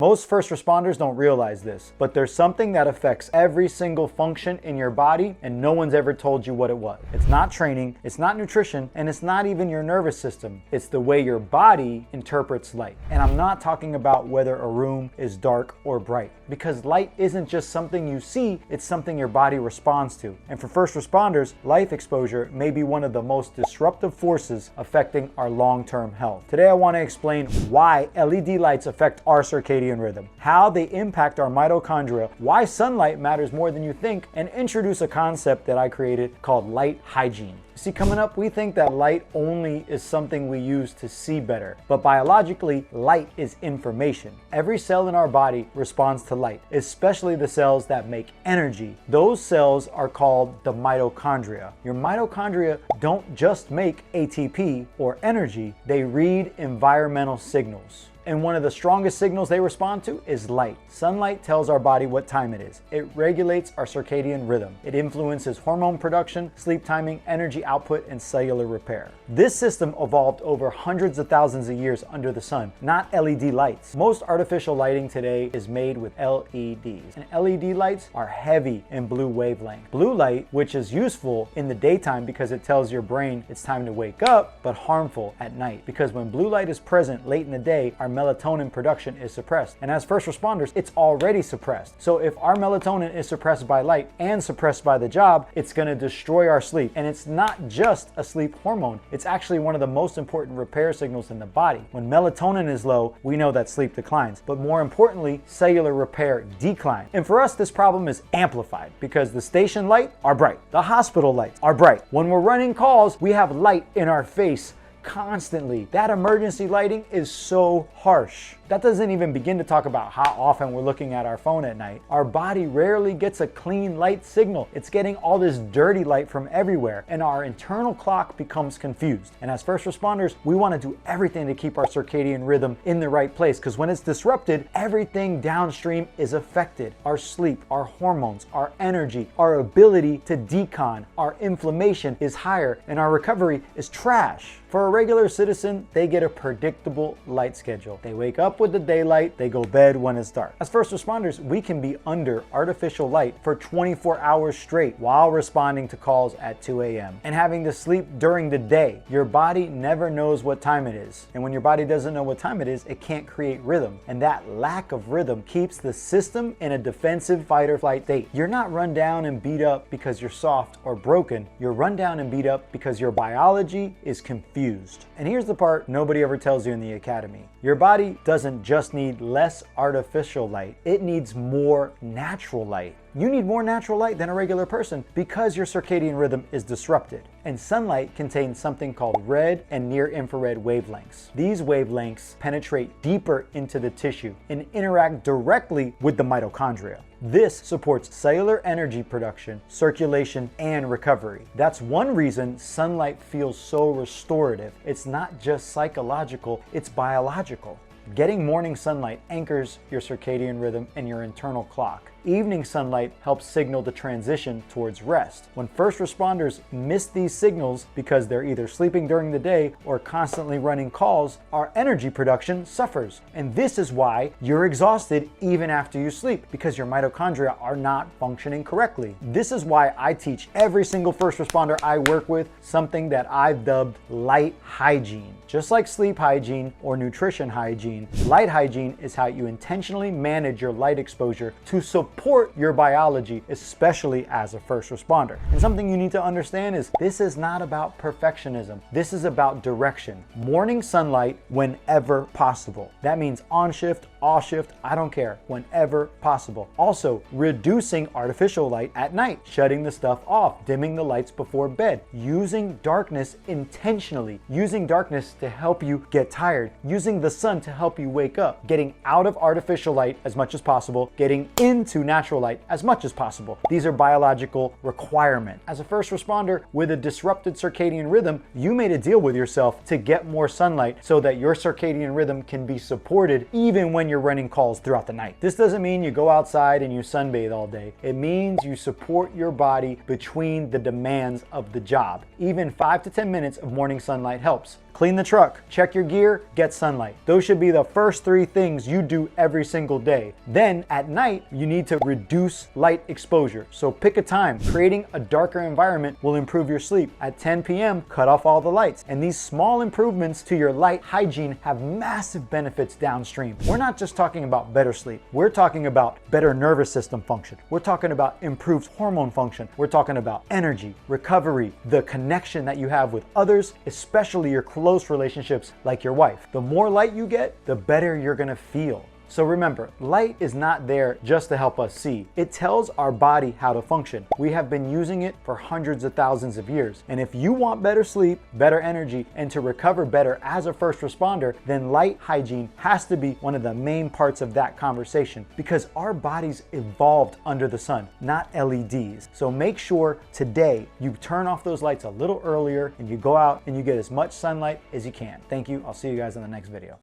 Most first responders don't realize this, but there's something that affects every single function in your body and no one's ever told you what it was. It's not training, it's not nutrition, and it's not even your nervous system. It's the way your body interprets light. And I'm not talking about whether a room is dark or bright, because light isn't just something you see, it's something your body responds to. And for first responders, light exposure may be one of the most disruptive forces affecting our long-term health. Today I want to explain why LED lights affect our circadian rhythm, how they impact our mitochondria, why sunlight matters more than you think, and introduce a concept that I created called light hygiene. See, coming up, we think that light only is something we use to see better, but biologically, light is information. Every cell in our body responds to light, especially the cells that make energy. Those cells are called the mitochondria. Your mitochondria don't just make ATP or energy, they read environmental signals. And one of the strongest signals they respond to is light. Sunlight tells our body what time it is. It regulates our circadian rhythm. It influences hormone production, sleep timing, energy output, and cellular repair. This system evolved over hundreds of thousands of years under the sun, not LED lights. Most artificial lighting today is made with LEDs. And LED lights are heavy in blue wavelength. Blue light, which is useful in the daytime because it tells your brain it's time to wake up, but harmful at night. Because when blue light is present late in the day, our melatonin production is suppressed. And as first responders, it's already suppressed. So if our melatonin is suppressed by light and suppressed by the job, it's going to destroy our sleep. And it's not just a sleep hormone. It's actually one of the most important repair signals in the body. When melatonin is low, we know that sleep declines. But more importantly, cellular repair declines. And for us, this problem is amplified because the station lights are bright. The hospital lights are bright. When we're running calls, we have light in our face constantly. That emergency lighting is so harsh. That doesn't even begin to talk about how often we're looking at our phone at night. Our body rarely gets a clean light signal. It's getting all this dirty light from everywhere, and our internal clock becomes confused. And as first responders, we want to do everything to keep our circadian rhythm in the right place, because when it's disrupted, everything downstream is affected. Our sleep, our hormones, our energy, our ability to decon, our inflammation is higher, and our recovery is trash. For a regular citizen, they get a predictable light schedule. They wake up with the daylight, they go bed when it's dark. As first responders, we can be under artificial light for 24 hours straight while responding to calls at 2 a.m. and having to sleep during the day. Your body never knows what time it is. And when your body doesn't know what time it is, it can't create rhythm. And that lack of rhythm keeps the system in a defensive fight or flight state. You're not run down and beat up because you're soft or broken. You're run down and beat up because your biology is confused. And here's the part nobody ever tells you in the academy. Your body doesn't just need less artificial light, it needs more natural light. You need more natural light than a regular person because your circadian rhythm is disrupted. And sunlight contains something called red and near infrared wavelengths. These wavelengths penetrate deeper into the tissue and interact directly with the mitochondria. This supports cellular energy production, circulation, and recovery. That's one reason sunlight feels so restorative. It's not just psychological, it's biological. Getting morning sunlight anchors your circadian rhythm and your internal clock. Evening sunlight helps signal the transition towards rest. When first responders miss these signals because they're either sleeping during the day or constantly running calls, our energy production suffers. And this is why you're exhausted even after you sleep, because your mitochondria are not functioning correctly. This is why I teach every single first responder I work with something that I've dubbed light hygiene. Just like sleep hygiene or nutrition hygiene, light hygiene is how you intentionally manage your light exposure to support your biology, especially as a first responder. And something you need to understand is this is not about perfectionism. This is about direction. Morning sunlight whenever possible. That means on shift, off shift, I don't care, whenever possible. Also, reducing artificial light at night, shutting the stuff off, dimming the lights before bed, using darkness intentionally, using darkness to help you get tired, using the sun to help you wake up, getting out of artificial light as much as possible, getting into natural light as much as possible. These are biological requirements. As a first responder with a disrupted circadian rhythm, you made a deal with yourself to get more sunlight so that your circadian rhythm can be supported even when you're running calls throughout the night. This doesn't mean you go outside and you sunbathe all day. It means you support your body between the demands of the job. Even 5 to 10 minutes of morning sunlight helps. clean the truck, check your gear, get sunlight. Those should be the first 3 things you do every single day. Then at night, you need to reduce light exposure. So pick a time. Creating a darker environment will improve your sleep. At 10 p.m., cut off all the lights. And these small improvements to your light hygiene have massive benefits downstream. We're not just talking about better sleep. We're talking about better nervous system function. We're talking about improved hormone function. We're talking about energy, recovery, the connection that you have with others, especially your close relationships like your wife. The more light you get, the better you're gonna feel. So remember, light is not there just to help us see. It tells our body how to function. We have been using it for hundreds of thousands of years. And if you want better sleep, better energy, and to recover better as a first responder, then light hygiene has to be one of the main parts of that conversation, because our bodies evolved under the sun, not LEDs. So make sure today you turn off those lights a little earlier and you go out and you get as much sunlight as you can. Thank you. I'll see you guys in the next video.